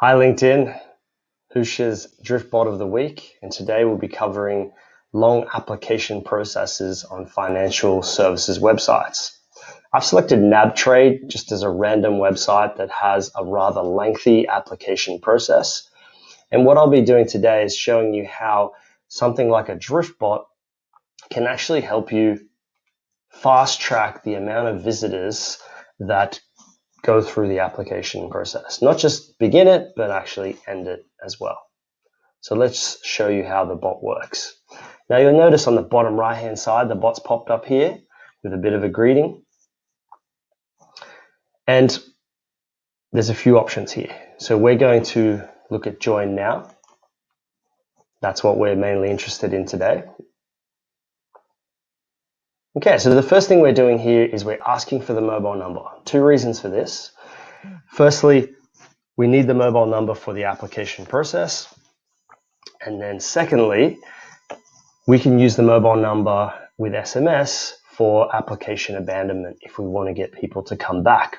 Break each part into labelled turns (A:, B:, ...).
A: Hi LinkedIn, Hush's Drift Bot of the Week, and today we'll be covering long application processes on financial services websites. I've selected NABTrade just as a random website that has a rather lengthy application process. And what I'll be doing today is showing you how something like a Drift Bot can actually help you fast track the amount of visitors that go through the application process. Not just begin it, but actually end it as well. So let's show you how the bot works. Now you'll notice on the bottom right hand side, the bot's popped up here with a bit of a greeting. And there's a few options here. So we're going to look at join now. That's what we're mainly interested in today. Okay, so the first thing we're doing here is we're asking for the mobile number. Two reasons for this. Firstly, we need the mobile number for the application process. And then secondly, we can use the mobile number with SMS for application abandonment if we want to get people to come back.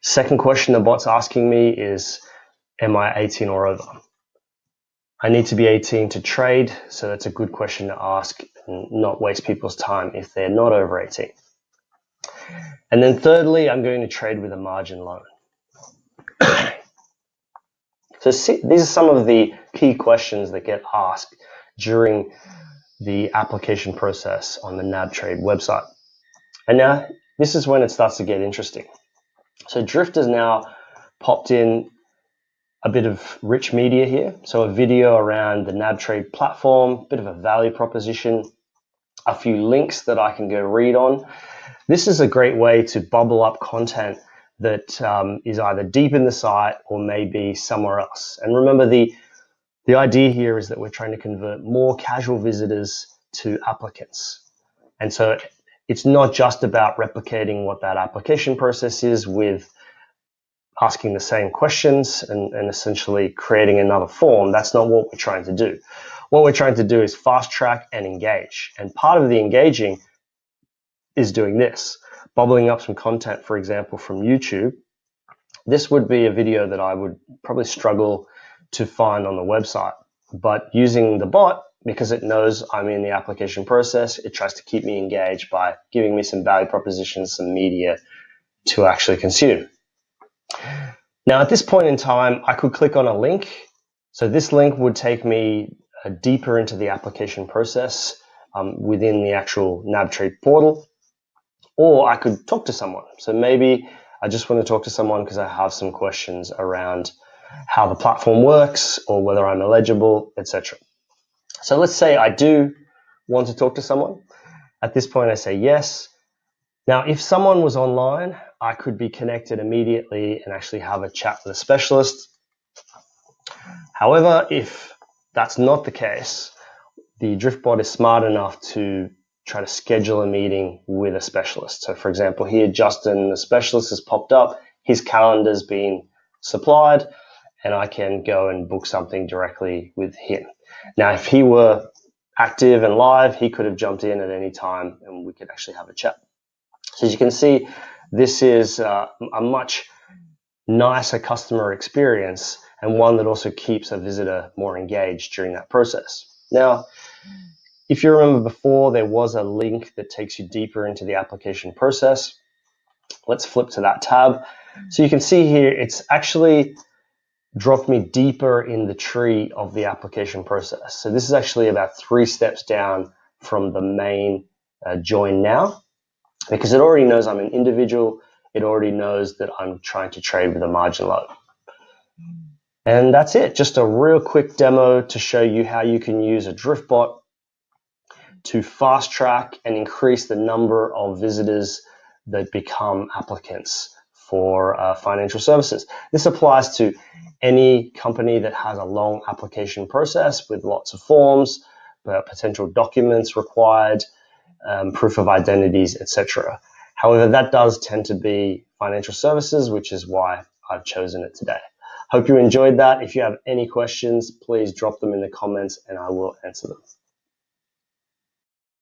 A: Second question the bot's asking me is, am I 18 or over? I need to be 18 to trade, so that's a good question to ask and not waste people's time if they're not over 18. And then thirdly, I'm going to trade with a margin loan. So these are some of the key questions that get asked during the application process on the NABTrade website. And now this is when it starts to get interesting. So Drift has now popped in a bit of rich media here. So a video around the NABTrade platform, a bit of a value proposition, a few links that I can go read on. This is a great way to bubble up content that is either deep in the site or maybe somewhere else. And remember, the idea here is that we're trying to convert more casual visitors to applicants. And so it's not just about replicating what that application process is with asking the same questions and essentially creating another form. That's not what we're trying to do. What we're trying to do is fast track and engage. And part of the engaging is doing this, bubbling up some content, for example, from YouTube. This would be a video that I would probably struggle to find on the website. But using the bot, because it knows I'm in the application process, it tries to keep me engaged by giving me some value propositions, some media to actually consume. Now, at this point in time, I could click on a link. So this link would take me deeper into the application process within the actual NABTrade portal, or I could talk to someone. So maybe I just want to talk to someone because I have some questions around how the platform works or whether I'm eligible, etc. So let's say I do want to talk to someone. At this point, I say yes. Now, if someone was online, I could be connected immediately and actually have a chat with a specialist. However, if that's not the case, the DriftBot is smart enough to try to schedule a meeting with a specialist. So for example, here, Justin, the specialist, has popped up. His calendar's been supplied, and I can go and book something directly with him. Now, if he were active and live, he could have jumped in at any time and we could actually have a chat. So as you can see, this is a much nicer customer experience and one that also keeps a visitor more engaged during that process. Now, if you remember before, there was a link that takes you deeper into the application process. Let's flip to that tab. So you can see here, it's actually dropped me deeper in the tree of the application process. So this is actually about 3 steps down from the main join now, because it already knows I'm an individual. It already knows that I'm trying to trade with a margin loan. And that's it. Just a real quick demo to show you how you can use a Drift Bot to fast track and increase the number of visitors that become applicants for financial services. This applies to any company that has a long application process with lots of forms, potential documents required, proof of identities, etc. However, that does tend to be financial services, which is why I've chosen it today. Hope you enjoyed that. If you have any questions, please drop them in the comments and I will answer them.